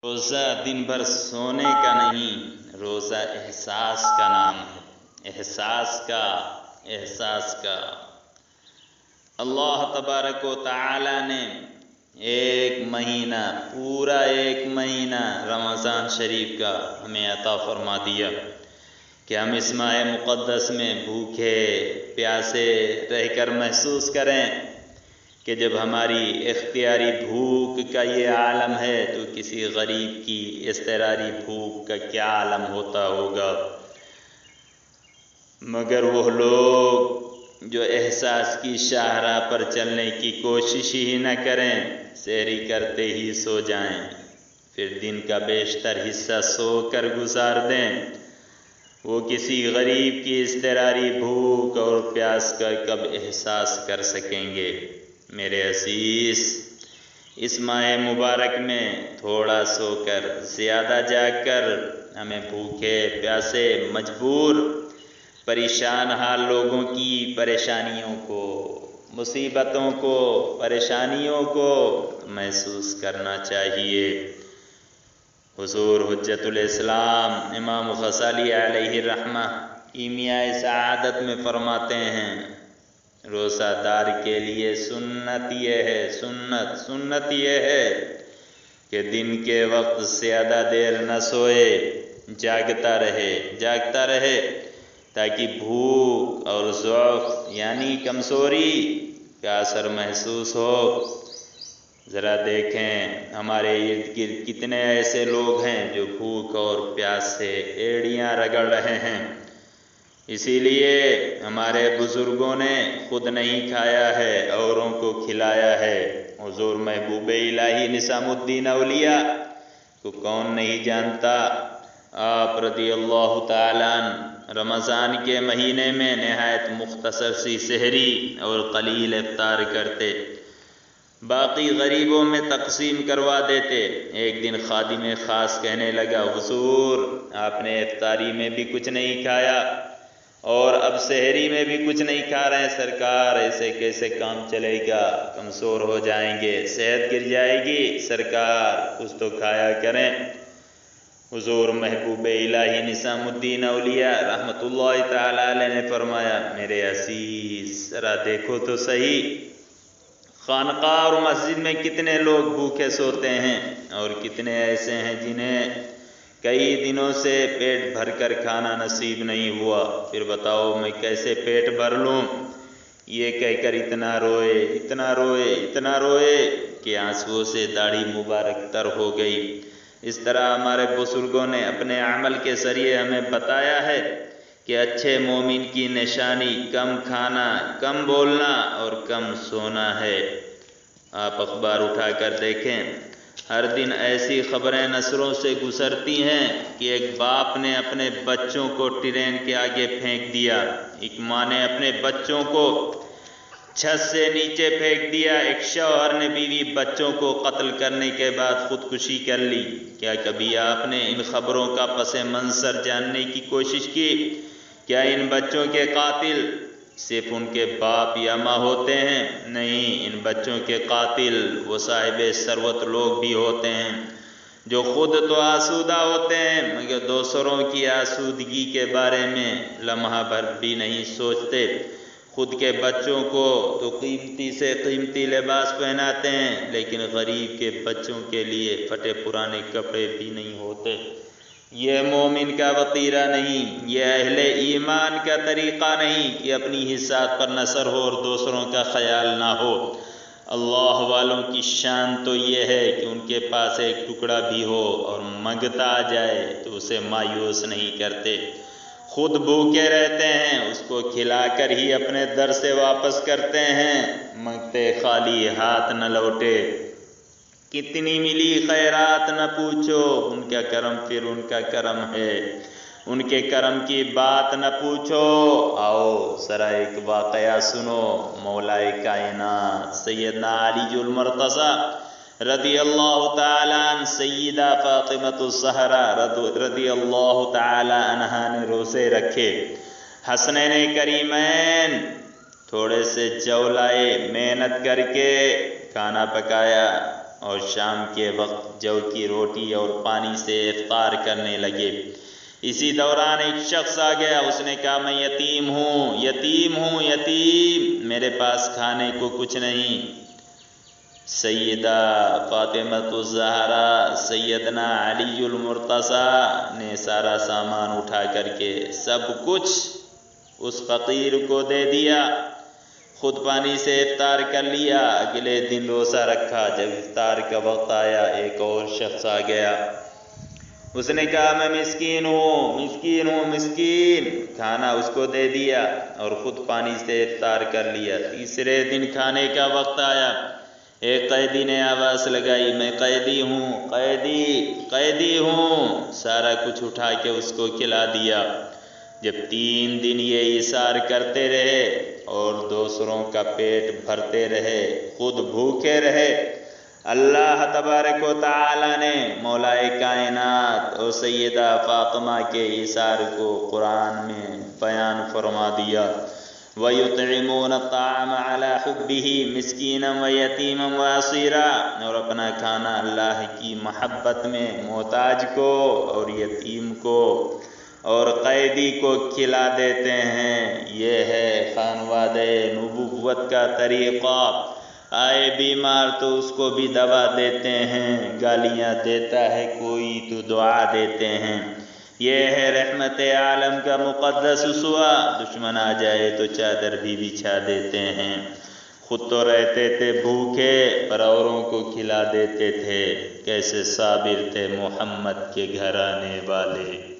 روزہ دن بھر سونے کا نہیں، روزہ احساس کا نام ہے، احساس کا اللہ تبارک و تعالی نے پورا ایک مہینہ رمضان شریف کا ہمیں عطا فرما دیا کہ ہم اس ماہ مقدس میں بھوکے پیاسے رہ کر محسوس کریں کہ جب ہماری اختیاری بھوک کا یہ عالم ہے تو کسی غریب کی اضطراری بھوک کا کیا عالم ہوتا ہوگا۔ مگر وہ لوگ جو احساس کی شاہراہ پر چلنے کی کوشش ہی نہ کریں، سحری کرتے ہی سو جائیں، پھر دن کا بیشتر حصہ سو کر گزار دیں، وہ کسی غریب کی اضطراری بھوک اور پیاس کا کب احساس کر سکیں گے۔ میرے عزیز، اس ماہ مبارک میں تھوڑا سو کر زیادہ جاگ کر ہمیں بھوکے پیاسے مجبور پریشان حال لوگوں کی پریشانیوں کو، مصیبتوں کو، پریشانیوں کو محسوس کرنا چاہیے۔ حضور حجت الاسلام امام غزالی علیہ الرحمہ کیمیاء سعادت میں فرماتے ہیں، روزہ دار کے لیے سنت یہ ہے کہ دن کے وقت زیادہ دیر نہ سوئے، جاگتا رہے تاکہ بھوک اور ضعف یعنی کمزوری کا اثر محسوس ہو۔ ذرا دیکھیں ہمارے ارد گرد کتنے ایسے لوگ ہیں جو بھوک اور پیاس سے ایڑیاں رگڑ رہے ہیں، اسی لیے ہمارے بزرگوں نے خود نہیں کھایا ہے، اوروں کو کھلایا ہے۔ حضور محبوب الہی نظام الدین اولیاء کو کون نہیں جانتا؟ آپ رضی اللہ تعالیٰ عنہ رمضان کے مہینے میں نہایت مختصر سی سحری اور قلیل افطار کرتے، باقی غریبوں میں تقسیم کروا دیتے۔ ایک دن خادم خاص کہنے لگا، حضور آپ نے افطاری میں بھی کچھ نہیں کھایا اور اب سحری میں بھی کچھ نہیں کھا رہے ہیں، سرکار ایسے کیسے کام چلے گا؟ کمزور ہو جائیں گے، صحت گر جائے گی، سرکار کچھ تو کھایا کریں۔ حضور محبوب الہی نظام الدین اولیاء رحمت اللہ تعالی علیہ نے فرمایا، میرے عزیز ذرا دیکھو تو صحیح، خانقاہ اور مسجد میں کتنے لوگ بھوکے سوتے ہیں اور کتنے ایسے ہیں جنہیں کئی دنوں سے پیٹ بھر کر کھانا نصیب نہیں ہوا، پھر بتاؤ میں کیسے پیٹ بھر لوں؟ یہ کہہ کر اتنا روئے کہ آنسوؤں سے داڑھی مبارک تر ہو گئی۔ اس طرح ہمارے بزرگوں نے اپنے عمل کے ذریعے ہمیں بتایا ہے کہ اچھے مومن کی نشانی کم کھانا، کم بولنا اور کم سونا ہے۔ آپ اخبار اٹھا کر دیکھیں، ہر دن ایسی خبریں نشروں سے گزرتی ہیں کہ ایک باپ نے اپنے بچوں کو ٹرین کے آگے پھینک دیا، ایک ماں نے اپنے بچوں کو چھت سے نیچے پھینک دیا، ایک شوہر نے بیوی بچوں کو قتل کرنے کے بعد خودکشی کر لی۔ کیا کبھی آپ نے ان خبروں کا پس منظر جاننے کی کوشش کی؟ کیا ان بچوں کے قاتل صرف ان کے باپ یا ماں ہوتے ہیں؟ نہیں، ان بچوں کے قاتل وہ صاحب ثروت لوگ بھی ہوتے ہیں جو خود تو آسودہ ہوتے ہیں مگر دوسروں کی آسودگی کے بارے میں لمحہ بھر بھی نہیں سوچتے۔ خود کے بچوں کو تو قیمتی سے قیمتی لباس پہناتے ہیں لیکن غریب کے بچوں کے لیے پھٹے پرانے کپڑے بھی نہیں ہوتے۔ یہ مومن کا وطیرہ نہیں، یہ اہل ایمان کا طریقہ نہیں کہ اپنی ہی ذات پر نظر ہو اور دوسروں کا خیال نہ ہو۔ اللہ والوں کی شان تو یہ ہے کہ ان کے پاس ایک ٹکڑا بھی ہو اور منگتا آ جائے تو اسے مایوس نہیں کرتے، خود بھوکے رہتے ہیں، اس کو کھلا کر ہی اپنے در سے واپس کرتے ہیں، منگتے خالی ہاتھ نہ لوٹے۔ کتنی ملی خیرات نہ پوچھو، ان کا کرم پھر ان کا کرم ہے، ان کے کرم کی بات نہ پوچھو۔ آؤ ذرا ایک واقعہ سنو، مولا کائنات سیدنا علی المرتضیٰ رضی اللہ تعالیٰ عنہ، سیدہ فاطمۃ الزہرا رضی اللہ تعالیٰ عنہا نے روزے رکھے، حسنین کریمین تھوڑے سے جو لائے، محنت کر کے کھانا پکایا، اور شام کے وقت جو کی روٹی اور پانی سے افطار کرنے لگے۔ اسی دوران ایک شخص آ گیا، اس نے کہا میں یتیم ہوں، یتیم، میرے پاس کھانے کو کچھ نہیں۔ سیدہ فاطمہ الزہرا، سیدنا علی المرتضیٰ نے سارا سامان اٹھا کر کے سب کچھ اس فقیر کو دے دیا، خود پانی سے افطار کر لیا۔ اگلے دن روزہ رکھا۔ جب افطار کا وقت آیا ایک اور شخص آ گیا، اس نے کہا میں مسکین ہوں، کھانا اس کو دے دیا اور خود پانی سے افطار کر لیا۔ تیسرے دن کھانے کا وقت آیا، ایک قیدی نے آواز لگائی میں قیدی ہوں، سارا کچھ اٹھا کے اس کو کھلا دیا۔ جب 3 دن یہ ایثار کرتے رہے اور دوسروں کا پیٹ بھرتے رہے، خود بھوکے رہے، اللہ تبارک و تعالی نے مولا کائنات اور سیدہ فاطمہ کے ایثار کو قرآن میں بیان فرما دیا۔ وَيُطْعِمُونَ الطَّعَامَ عَلَى حُبِّهِ مِسْكِينًا وَيَتِيمًا وَأَسِيرًا، اور اپنا کھانا اللہ کی محبت میں محتاج کو اور یتیم کو اور قیدی کو کھلا دیتے ہیں۔ یہ ہے خانوادہ نبوت کا طریقہ۔ آئے بیمار تو اس کو بھی دوا دیتے ہیں، گالیاں دیتا ہے کوئی تو دعا دیتے ہیں۔ یہ ہے رحمت عالم کا مقدس اسوہ۔ دشمن آ جائے تو چادر بھی بچھا دیتے ہیں۔ خود تو رہتے تھے بھوکے پر اوروں کو کھلا دیتے تھے۔ کیسے صابر تھے محمد کے گھرانے والے۔